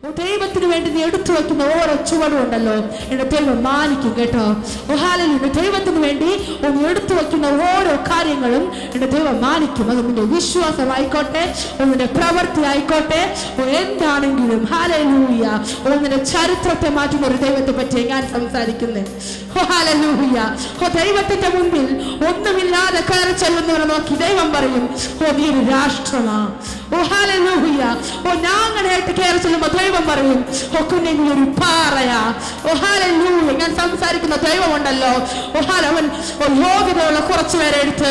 ദൈവത്തിന് വേണ്ടി നീ എടുത്തു വയ്ക്കുന്ന ഓരോ ചുവടും ഉണ്ടല്ലോ, എന്റെ ദൈവം മാനിക്കും കേട്ടോ. ഹല്ലേലൂയ. ദൈവത്തിന് വേണ്ടി ഒന്ന് എടുത്തു വയ്ക്കുന്ന ഓരോ കാര്യങ്ങളും എന്റെ ദൈവം മാനിക്കും. അത് നിന്റെ വിശ്വാസമായിക്കോട്ടെ, നിന്റെ പ്രവൃത്തി ആയിക്കോട്ടെ, എന്താണെങ്കിലും. ഹല്ലേലൂയ. നിന്റെ ചരിത്രത്തെ മാറ്റുന്ന ഒരു ദൈവത്തെ പറ്റി ഞാൻ സംസാരിക്കുന്നത്. ഹല്ലേലൂയ. ദൈവത്തിന്റെ മുൻപിൽ ഒന്നുമില്ലാതെ കയറി ചെല്ലുന്നവരെ നോക്കി ദൈവം പറയും, നീ ഒരു രാഷ്ട്രമാ. ഹല്ലേലൂയ. ഞാങ്ങനായിട്ട് കയറി ചെല്ലുമ്പോ ദൈവം പറയും, നീ ഒരു പാറയാ. ഹല്ലേലൂയ. ഞാൻ സംസാരിക്കുന്ന ദൈവമുണ്ടല്ലോ, അവൻ യോഗ്യതയുള്ള കുറച്ചു പേരെ എടുത്ത്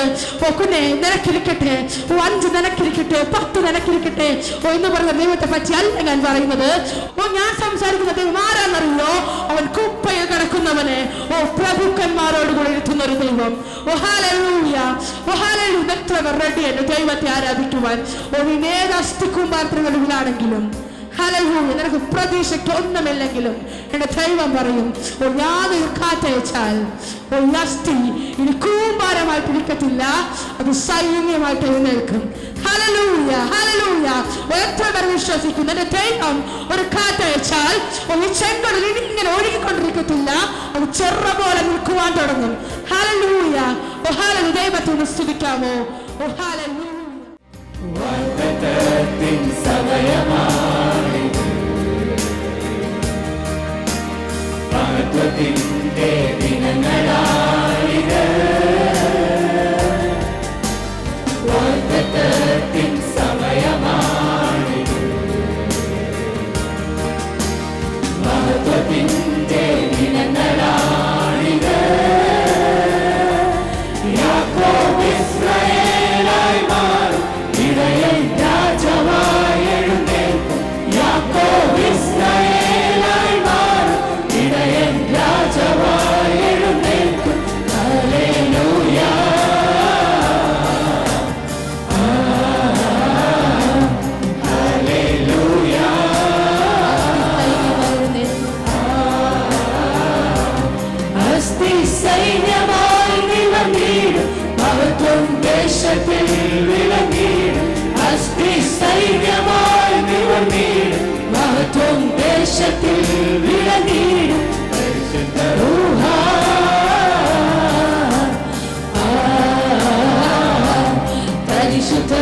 നിനക്കിരിക്കട്ടെ, 5 നിനക്കിരിക്കട്ടെ, 10 നിനക്കിരിക്കട്ടെ എന്ന് പറഞ്ഞ ദൈവത്തെ പറ്റി അല്ല ഞാൻ പറയുന്നത്. ഞാൻ സംസാരിക്കുന്ന ദൈവം ആരാന്നറിയോ? അവൻ കുപ്പയിൽ കിടക്കുന്നവനെ പ്രഭുക്കന്മാരോട് കൂടെ ഇരുത്തുന്ന ഒരു ദൈവം. ഹല്ലേലൂയ. ഹല്ലേലൂയ. എത്ര റെഡി എന്റെ ദൈവത്തെ ആരാധിക്കുവാൻ. ഏത് അസ്ഥിക്കുമ്പാത്രങ്ങളിലാണെങ്കിലും, ഹല്ലേലൂയ, നിനക്ക് പ്രതീക്ഷയ്ക്ക് ഒന്നുമില്ലെങ്കിലും എന്റെ ദൈവം പറയും, ഞാനൊരു കാറ്റയച്ചാൽ അസ്ഥി ഇനി കൂമ്പാരമായി പിടിക്കത്തില്ല, അത് സൈന്യമായിട്ട് എഴുന്നേൽക്കും. ഹല്ലേലൂയ. ഹല്ലേലൂയ. എത്ര പേർ വിശ്വസിക്കുന്നു എന്റെ ദൈവം ഒരു കാറ്റയച്ചാൽ ഈ ചെങ്കടൽ ഇങ്ങനെ ഒഴുകിക്കൊണ്ടിരിക്കത്തില്ല, അത് ചെറ പോലെ നിൽക്കുവാൻ തുടങ്ങും. ഹല്ലേലൂയ. ഹല്ലേലൂയ. ദൈവത്തെ സ്തുതിക്കാമോ? ഹല്ലേലൂയ. വാഗ്ദത്തത്തിൻ സമയമാണിത്, മഹത്വത്തിന്റെ ദിനങ്ങളാണിത്. വാഗ്ദത്തത്തിൻ സമയമാണിത്, മഹത്വത്തിന്റെ ദിനങ്ങളാണിത്. യാക്കോബ് ഇസ്രായേലായി മാറും, ഇടയൻ രാജാവായി എഴുന്നേൽക്കും. യാക്കോബ് ഇസ്രായേലായി മാറും, ഇടയൻ രാജാവായി എഴുന്നേൽക്കും. ഹല്ലേലൂയ. ഹല്ലേലൂയ. അസ്ഥി സൈന്യമായി നിലനിടും, മഹത്വം ദേശത്തിൽ വിളങ്ങിടും. അസ്ഥി സൈന്യമായി നിലനിടും, മഹത്വം ദേശത്തിൽ വിളങ്ങിടും. പരിശുദ്ധ റൂഹ, പരിശുദ്ധ